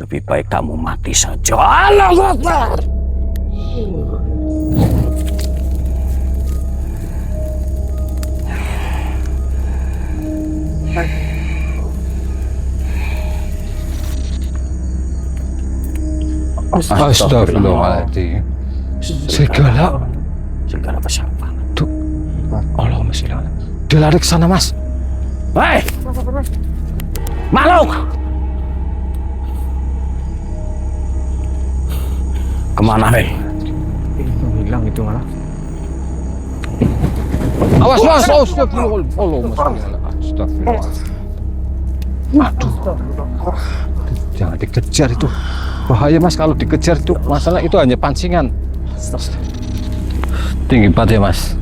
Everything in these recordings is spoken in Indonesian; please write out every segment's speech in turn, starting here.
Lebih baik kamu mati saja. Allahu Akbar. Astagfirullahaladzim. Segala apa siapa? tuh. Allahumma sholli ala. Dia lari ke sana, Mas. Hei! Makhluk! Kemana, hei? Hilang itu malah. Awas, Mas. Astagfirullah. Allahumma sholli ala. Astagfirullah. Aduh. Jangan dikejar itu. Bahaya, Mas, kalau dikejar itu. Masalah itu hanya pancingan. Tinggi banget ya, Mas.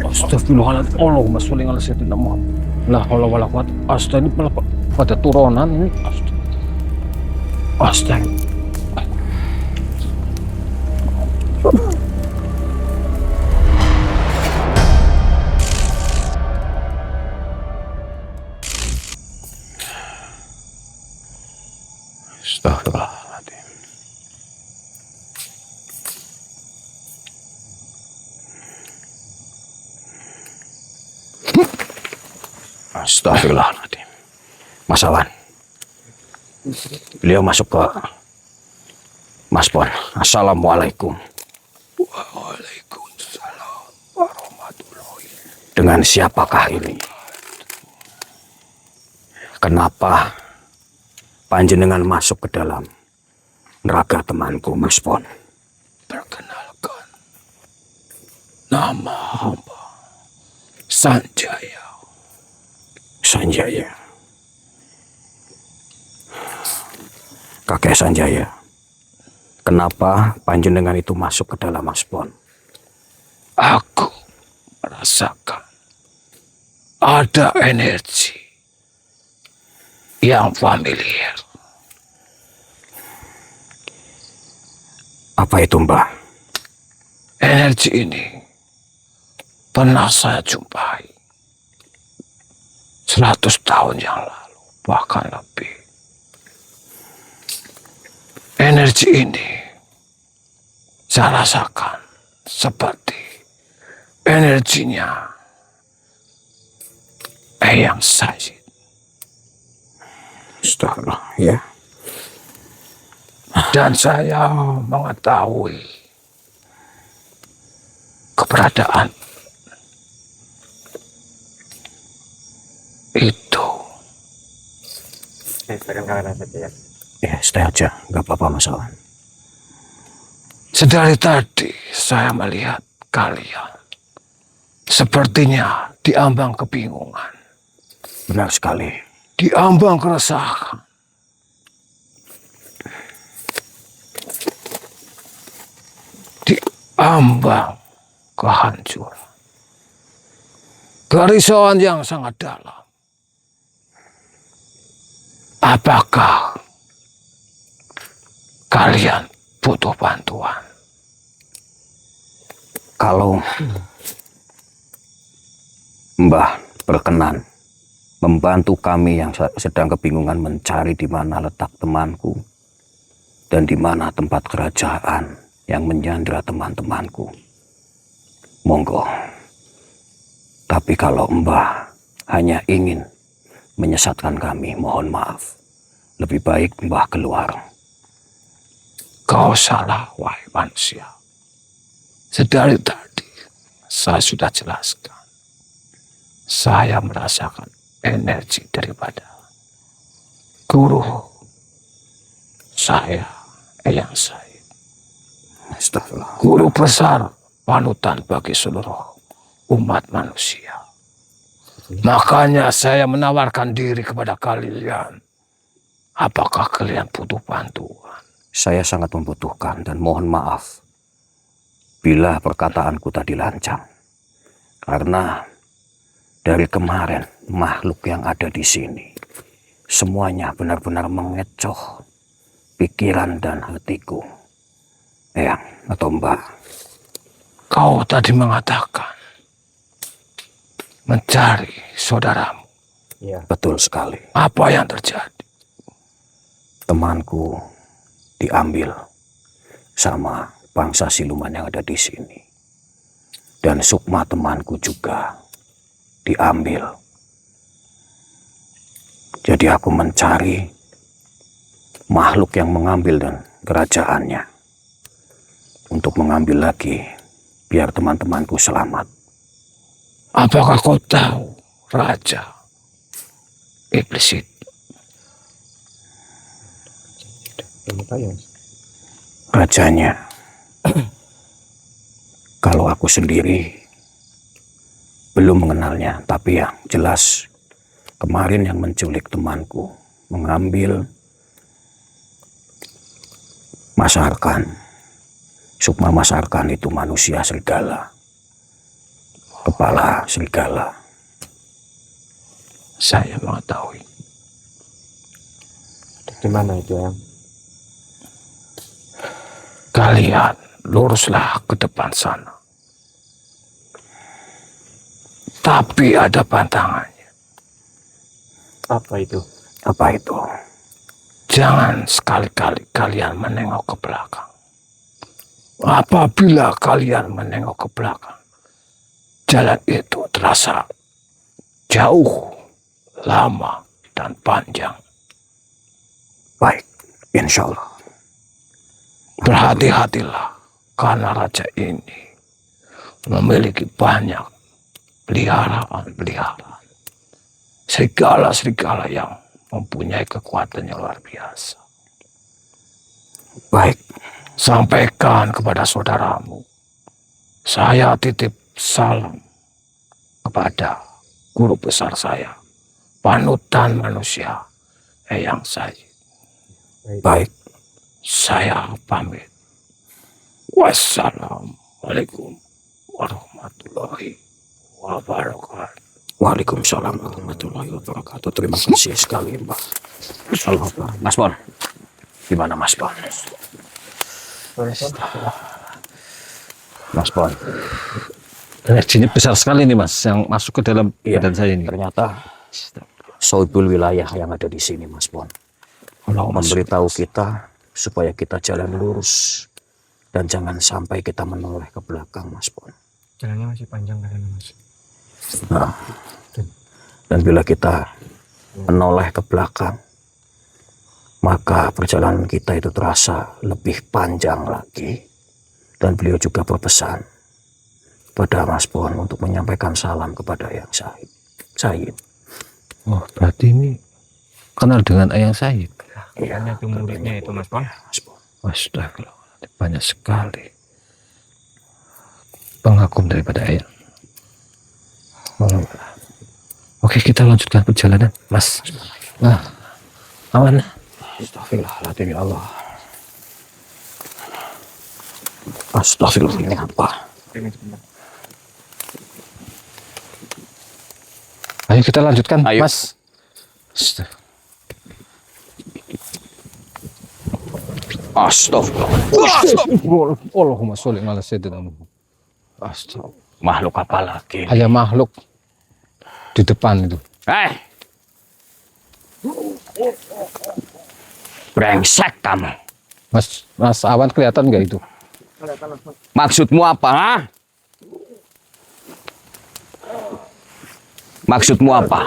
Astagfirullahaladzim. Allahumma sholli ala sayyidina Muhammad. La haula wala quwwata. Astaga, ini pada turunan ini. Astaga. Astagfirullahaladzim. Astagfirullahaladzim. Mas Awan, beliau masuk ke Mas Pon. Assalamualaikum. Waalaikumsalam warahmatullahi. Dengan siapakah ini? Kenapa panjenengan masuk ke dalam neraka temanku, Mas Pon? Perkenalkan, nama hamba Sanjaya. Sanjaya. Kakek Sanjaya, kenapa panjenengan itu masuk ke dalam Mas Pon? Aku merasakan ada energi yang familiar. Apa itu, Mbah? Energi ini pernah saya jumpai 100 tahun yang lalu, bahkan lebih. Energi ini saya rasakan seperti energinya Eyang Sayyid. Astagfirullah, ya. Dan saya mengetahui keberadaan itu. Ya, stay aja, nggak apa-apa, Mas Awan. Sedari tadi saya melihat kalian sepertinya diambang kebingungan, Benar sekali. diambang keresahan. Diambang kehancuran. Kerisauan yang sangat dalam. Apakah kalian butuh bantuan? Kalau Mbah berkenan membantu kami yang sedang kebingungan mencari di mana letak temanku dan di mana tempat kerajaan yang menyandra teman-temanku, monggo. Tapi kalau Mbah hanya ingin menyesatkan kami, mohon maaf. Lebih baik Mbah keluar. Kau salah, wahai manusia. Sedari tadi saya sudah jelaskan. Saya merasakan energi daripada guru saya, Eyang Sayyid. Astagfirullah. Guru besar panutan bagi seluruh umat manusia. Makanya saya menawarkan diri kepada kalian. Apakah kalian butuh bantuan? Saya sangat membutuhkan dan mohon maaf bila perkataanku tadi lancang. Karena dari kemarin makhluk yang ada di sini semuanya benar-benar mengecoh pikiran dan hatiku. Eyang atau Mbah, Kau tadi mengatakan mencari saudaramu. Iya. Betul sekali. Apa yang terjadi? Temanku diambil sama bangsa siluman yang ada di sini. Dan sukma temanku juga diambil. Jadi aku mencari makhluk yang mengambil dan kerajaannya untuk mengambil lagi biar teman-temanku selamat. Apakah kau tahu Raja Iblis itu? Belum tahu ya, Mas. Rajanya, kalau aku sendiri belum mengenalnya, tapi yang jelas kemarin yang menculik temanku, mengambil Mas Arkan. Sukma Mas Arkan itu manusia serigala, kepala serigala. Saya mengetahui. Di mana itu, Yang? Kalian luruslah ke depan sana. Tapi ada pantangannya. Apa itu? Apa itu? Jangan sekali-kali kalian menengok ke belakang. Apabila kalian menengok ke belakang, jalan itu terasa jauh, lama, dan panjang. Baik, insya Allah. Berhati-hatilah, karena raja ini memiliki banyak peliharaan-peliharaan. Serigala-serigala yang mempunyai kekuatan yang luar biasa. Baik, Sampaikan kepada saudaramu, saya titip salam kepada guru besar saya, panutan manusia, Eyang Sayyid. baik. Saya pamit. Wassalamualaikum warahmatullahi wabarakatuh. Waalaikumsalam warahmatullahi wabarakatuh. Terima kasih sekali, Mbak. Alhamdulillah. Mas Bon, gimana Mas Bon? Mas Bon, Energinya besar sekali nih Mas, yang masuk ke dalam Iya. badan saya ini. ternyata soibul wilayah yang ada di sini, Mas Bon, memberitahu kita supaya kita jalan lurus dan jangan sampai kita menoleh ke belakang, Mas Bon. Jalannya masih panjang kan, Mas? Nah, dan bila kita menoleh ke belakang, maka perjalanan kita itu terasa lebih panjang lagi. Dan beliau juga berpesan pada Mas Bon untuk menyampaikan salam kepada Eyang Sayyid. Oh, berarti ini kenal dengan Eyang Sayyid. Katanya itu muridnya itu, Mas Pon. Mas Bon. Astagfirullah, banyak sekali pengagum daripada Eyang. Oke, kita lanjutkan perjalanan, Mas. Nah, aman. Astagfirullahaladzim, ya Allah. Astagfirullah, ini apa? Ayo kita lanjutkan, Ayo. Mas. Astagfirullah. Allahumma sholli ala sayyidina Muhammad. Astagfirullah. Makhluk apa lagi? Ada makhluk di depan itu. Brengsek kamu. Mas Awan kelihatan nggak itu? Maksudmu apa, ha? Maksudmu apa?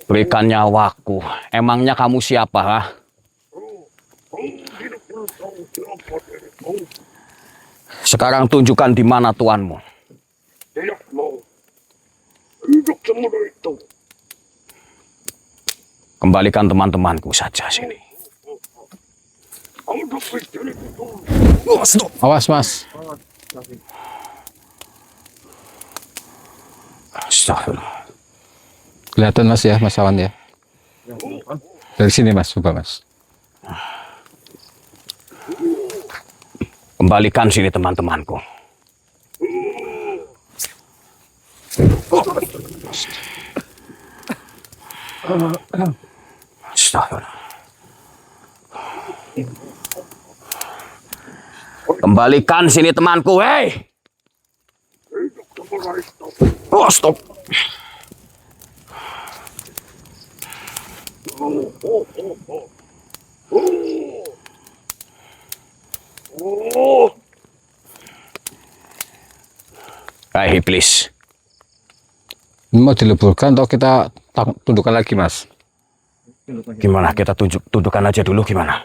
Berikan nyawaku. Emangnya kamu siapa, ha? Sekarang tunjukkan di mana tuanmu. Tidak mau hidup semudah itu. Kembalikan teman-temanku saja sini. Ada pikir itu. Awas, Mas. Astagfirullah. Kelihatan Mas ya, Mas Awan ya. Dari sini Mas, coba Mas. Kembalikan sini teman-temanku. Astagfirullah. Kembalikan sini temanku, hei! Hidup mulai stop. Oh, stop. Oh, oh, oh, oh. Oh. Oh. Hai, iblis. Mau dileburkan atau kita tundukkan lagi, Mas? Gimana kita tundukkan aja dulu gimana?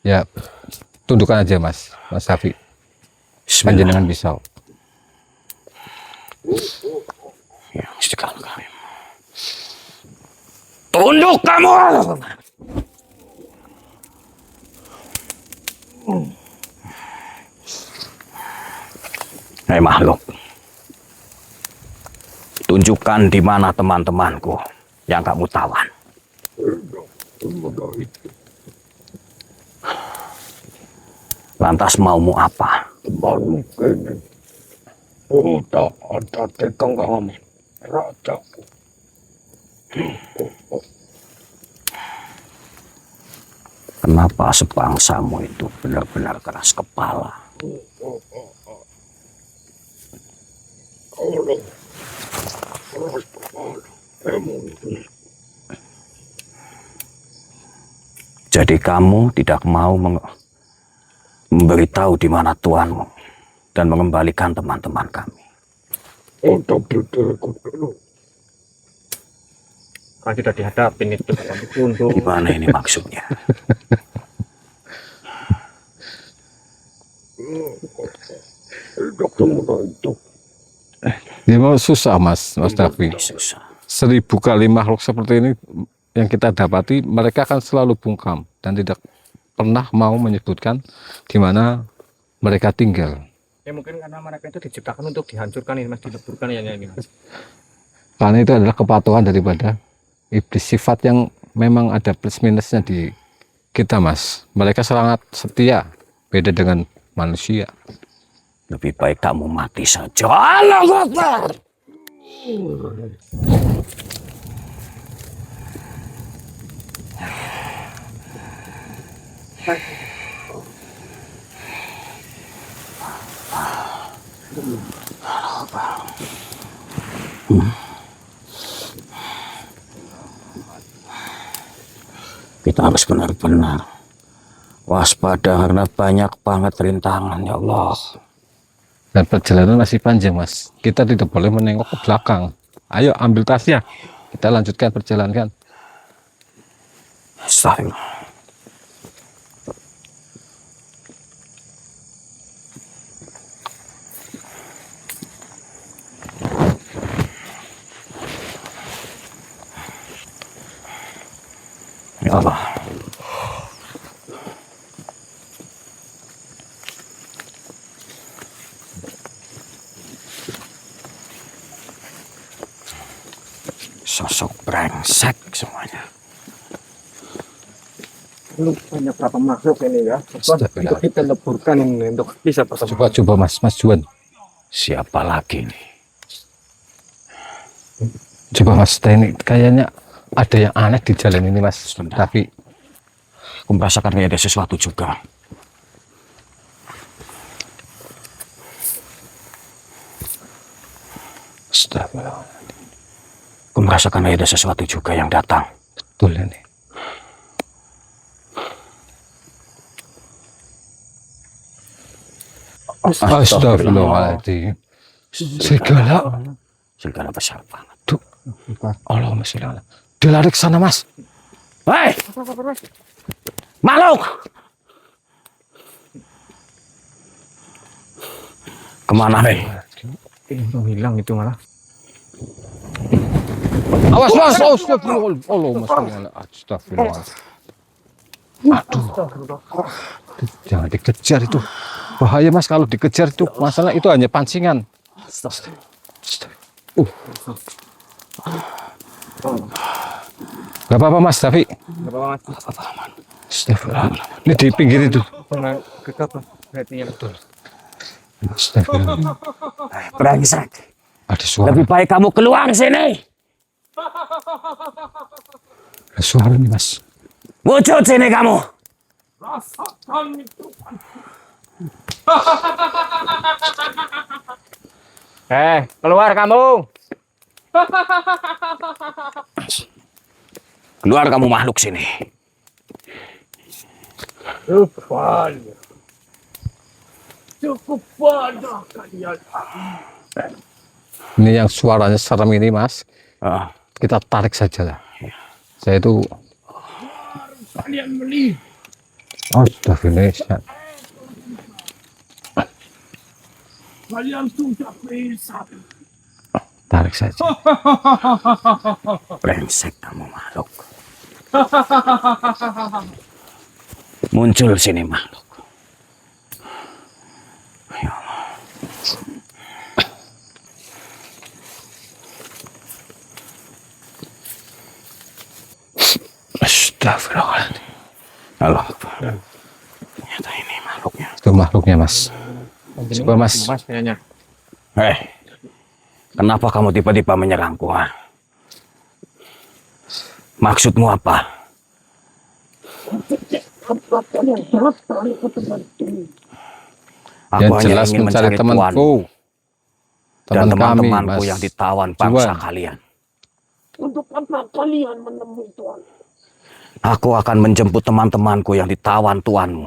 Ya, tundukkan aja, Mas. Mas Safi. Bismillah. Panjenengan pisau. Ya, sekali kami. Tunduk kamu! Hei makhluk, tunjukkan di mana teman-temanku yang kamu tawan. Lantas maumu apa? Temanmu kini sudah ada di genggaman rajaku. Kenapa sebangsamu itu benar-benar keras kepala? Kalau keras kepala, emang Jadi kamu tidak mau memberitahu di mana tuanmu dan mengembalikan teman-teman kami. untuk diriku dulu. Kan sudah dihadapin itu kamu tunduk. Gimana ini maksudnya? Hidup semudah itu. Ya mau susah, Mas Davi. Susah. 1000 kali makhluk seperti ini yang kita dapati, mereka akan selalu bungkam dan tidak pernah mau menyebutkan di mana mereka tinggal. Ya mungkin karena mereka itu diciptakan untuk dihancurkan ini Mas, dileburkan ya ini Mas. Karena itu adalah kepatuhan daripada iblis, sifat yang memang ada plus minusnya di kita, Mas. Mereka sangat setia, beda dengan manusia. Lebih baik kamu mati saja. Allah Akbar. Kita harus benar-benar waspada karena banyak banget rintangan, ya Allah. Dan perjalanan masih panjang, Mas. Kita tidak boleh menengok ke belakang. Ayo ambil tasnya, kita lanjutkan perjalanan. Astagfirullah. Ya Allah. Sosok brengsek semuanya. Lu banyak berapa makhluk ini ya? Untuk kita leburkan ini untuk bisa bersama. Coba Mas Juan. Siapa lagi nih? Coba Mas, ini kayaknya ada yang aneh di jalan ini, Mas. Sebentar. Tapi Aku merasakan kayak ada sesuatu juga. Astagfirullah. Aku merasakan kayak ada sesuatu juga yang datang. betul ini. Astagfirullahaladzim. Serigala besar banget. Tuh. Allahumma sholli ala. Dia lari ke sana, Mas. Hei! Makhluk! Kemana, hei? Hilang itu malah. Awas, Mas. Astagfirullah. Allahumma sholli ala. Astagfirullah. Aduh. Jangan dikejar itu. Bahaya, Mas, kalau dikejar itu. Masalah itu hanya pancingan. Gak apa-apa, Mas, tapi Berapa Mas? Astagfirullah. Ini di pinggir itu. Pernah gegap berarti ya betul. Astagfirullah. Brengsek. Ada suara. Lebih baik kamu keluar sini. Ada suara nih, Mas. Wujud sini kamu. Rasakan itu. Keluar kamu. Keluar kamu makhluk sini. Rupanya. Cukup pada kalian. Ini yang suaranya serem ini Mas. Ah, Kita tarik saja lah. Saya itu Kalian melihat. Astagfirullah. Kalian sudah bisa. Tarik saja. brengsek kamu makhluk. Muncul sini makhluk. Ya Allah. Astagfirullahaladzim. Allah Akbar. Ternyata ini makhluknya. Itu makhluknya Mas. Coba Mas. Mas kayaknya. Kenapa kamu tiba-tiba menyerangku? Ha? Maksudmu apa? Aku Yang hanya jelas ingin mencari mencari temanku. tuanmu dan Teman kami teman-temanku Mas. yang ditawan bangsa Juan. kalian. Untuk apa kalian menemui Tuhan? Aku akan menjemput teman-temanku yang ditawan tuanmu.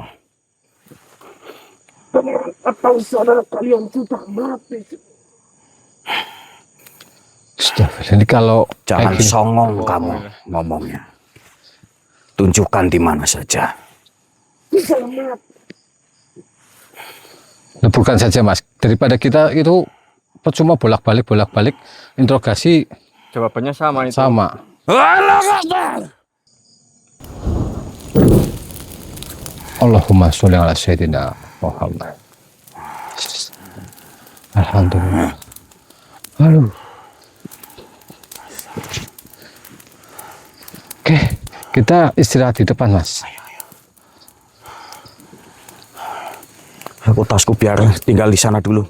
Teman atau saudara kalian sudah mati. Astagfirullah. Ini kalau Jangan kayak gini, songong kamu ngomongnya. Tunjukkan di mana saja. Sudah mati. leburkan saja Mas. Daripada kita itu percuma bolak-balik interogasi Jawabannya sama itu. sama. Allahumma sholli ala sayyidina Muhammad. Alhamdulillah. Aduh. Oke, kita istirahat di depan Mas. Aku tasku biar tinggal di sana dulu.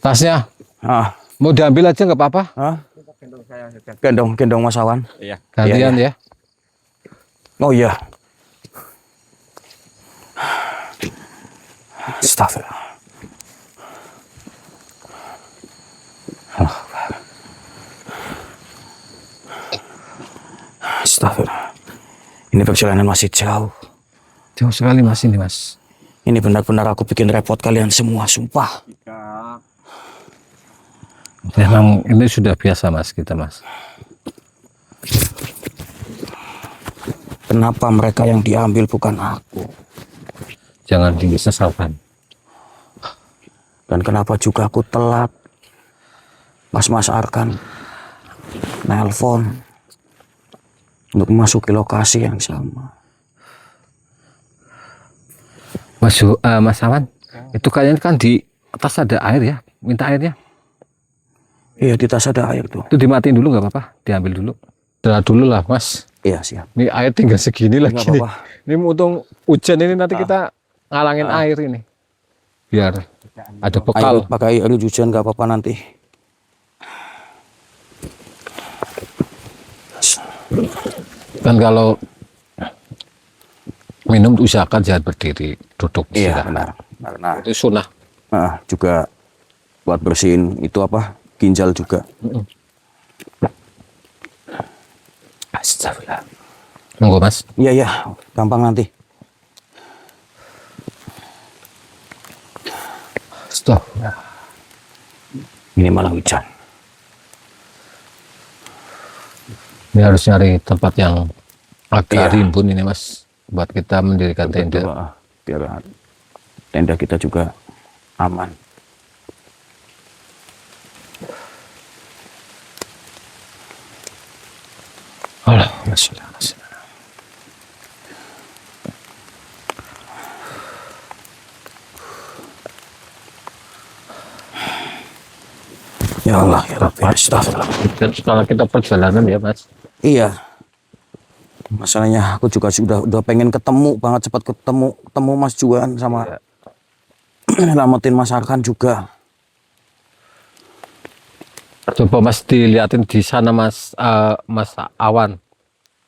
Tasnya Ah, mau diambil aja nggak apa-apa. gendong Mas Awan. Iya. Gantian Iya, ya. Oh iya. Astagfirullah. Astagfirullah. Ini perjalanan masih jauh. Jauh sekali Mas ini Mas. Ini benar-benar aku bikin repot kalian semua, sumpah. Memang ini sudah biasa Mas kita Mas. Kenapa mereka yang diambil bukan aku? Jangan disesalkan. Dan kenapa juga aku telat? Mas Arkan nelpon untuk memasuki lokasi yang sama. Mas Awan, itu kalian kan di atas ada air ya, minta airnya. Iya, di tas ada air tuh. Itu dimatiin dulu nggak apa-apa, diambil dulu. Udah dulu lah Mas. Iya, siap. Ini air tinggal segini lagi Nggak nih. apa-apa. Ini untung hujan ini nanti kita ngalangin air ini. Biar ada bekal. Air, pakai air hujan nggak apa-apa nanti. Kan kalau minum usahakan jangan berdiri, duduk. Iya, istirahat. benar. Karena Itu sunnah. juga buat bersihin itu apa? Ginjal juga. Astagfirullah. Monggo Mas. Iya, gampang nanti. Astagfirullah. Ini malah hujan. Ini harus nyari tempat yang agak Iya. rimbun ini Mas, buat kita mendirikan tenda. Berdoa biar tenda kita juga aman. Allahumma sholli ala sayyidina. Ya Allah, ya Rabbi, astagfirullah. Dan kalau kita perjalanan ya Mas. Iya. Masalahnya aku juga udah pengen ketemu banget, cepat ketemu Mas Juan sama nyelamatin Mas Arkan juga. Coba Mas dilihatin di sana Mas, Mas Awan.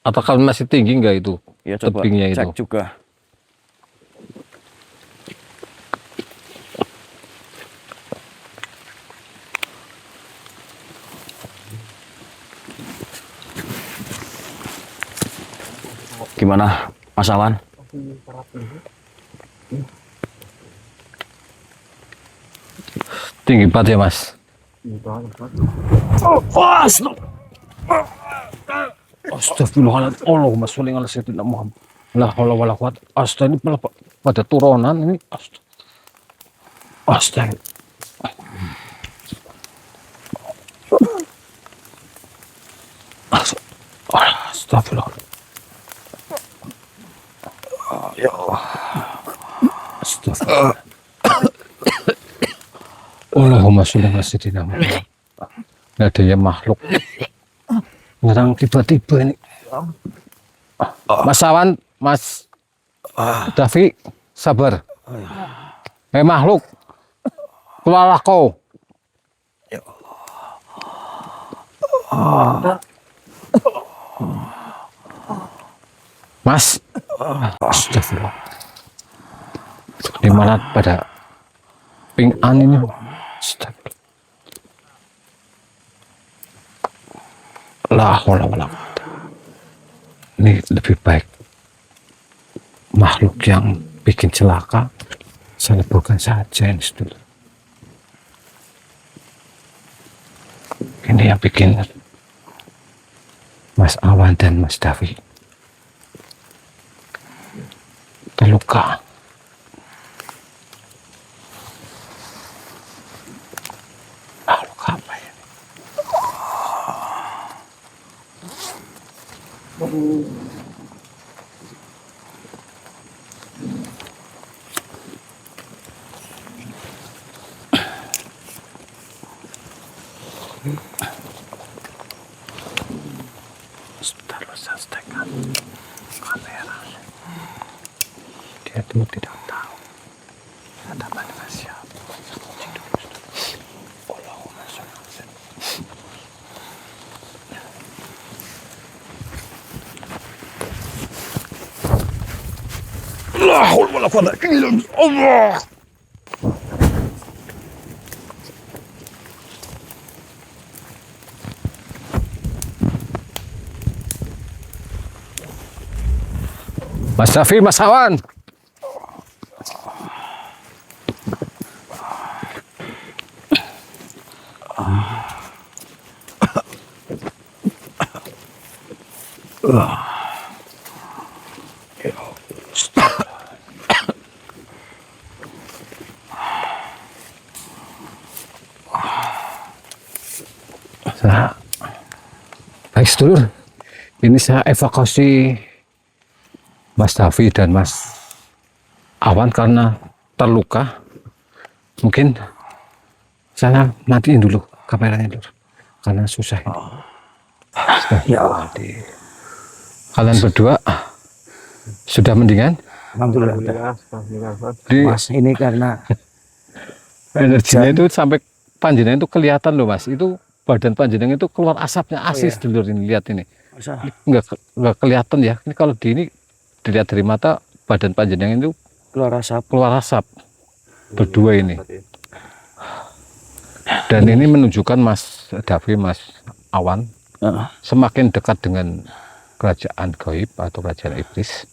Atau kalau masih tinggi nggak itu? Ya coba Tebingnya cek itu. juga. Gimana Mas Awan? Tinggi banget ya Mas. Astagfirullahaladzim. Allahumma sholli ala sayyidina Muhammad. La haula wala quwwata. Astaga, ini malah pada turunan ini. Astaga. Astagfirullah. Ya Allah. Astagfirullah. Allahumma sholli ala sayyidina Muhammad. Nggak ada ya makhluk. Orang tiba-tiba ini. Mas Awan, Mas Davi, sabar. Makhluk, keluarlah kau. Ya Allah. Mas, astagfirullah. Di mana pada pingsan ini? Astagfirullah. La haula wala quwwata. Ini lebih baik makhluk yang bikin celaka saya leburkan saja ini dulu. Ini yang bikin Mas Awan dan Mas Davi terluka. Makhluk apa ya? Taruh selesaikan kamera. Dia tuh tidak tahu ada dengan siapa. Allahumma sholli ala sayyidina. La haula wala quwwata illa billah. Mas Davi, Mas Awan. Baik sedulur, ini saya evakuasi Mas Davi dan Mas Awan karena terluka. Mungkin saya matiin dulu kameranya dulu karena susah. Ya Allah. Kalian berdua sudah mendingan? Alhamdulillah. Di Mas, ini karena energinya itu sampai panjenengan itu kelihatan loh Mas. Itu badan panjenengan itu keluar asapnya asis sedulur ini, lihat ini. masa Nggak kelihatan ya. Ini kalau dilihat dari mata badan panjenengan itu keluar asap berdua ini. Dan ini menunjukkan Mas Davi, Mas Awan semakin dekat dengan kerajaan gaib atau kerajaan iblis.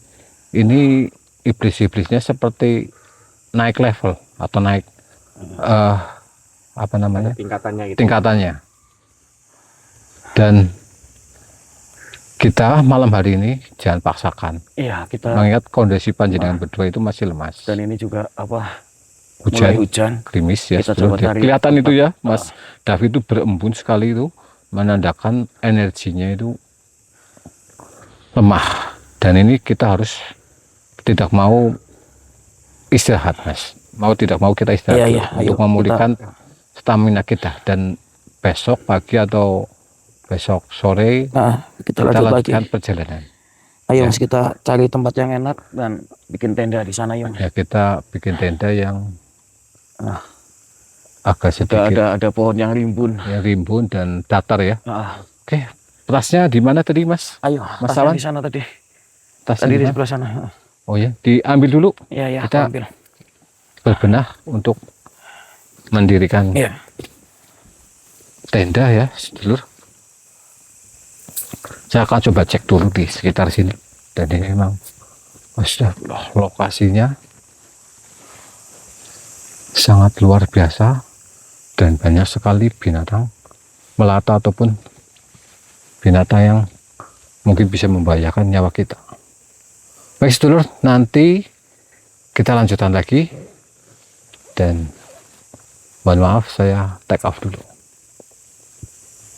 Ini iblis-iblisnya seperti naik level atau naik apa namanya tingkatannya. Dan kita malam hari ini jangan paksakan. iya kita Mengingat kondisi panjenengan berdua itu masih lemas. dan ini juga apa Hujan, mulai hujan. gerimis ya. Kita sebelum coba cari kelihatan itu ya, tempat. Mas Davi itu berembun sekali itu, menandakan energinya itu lemah. Dan ini kita harus tidak mau istirahat, Mas. Mau tidak mau kita istirahat Iya, untuk ayo, memulihkan stamina kita. Dan besok pagi atau besok sore Kita kita lanjut lagi. lanjutkan perjalanan. Ayo Ya. Mas, kita cari tempat yang enak dan bikin tenda di sana yuk. Ya, kita bikin tenda yang Nah, agak sedikit ada pohon yang rimbun. ya, rimbun dan datar ya. Ah, Oke, tasnya di mana tadi, Mas? ayo, Mas tasnya Awan? di sana tadi. Tasnya Tadi di di mana? sebelah sana. Oh ya, diambil dulu. Iya, iya, Kita- aku ambil. Berbenah untuk mendirikan Iya. tenda ya, sedulur. Saya akan coba cek dulu di sekitar sini. Dan ini memang astagfirullah, lokasinya sangat luar biasa dan banyak sekali binatang melata ataupun binatang yang mungkin bisa membahayakan nyawa kita. Baik sedulur, nanti kita lanjutkan lagi, dan mohon maaf saya take off dulu.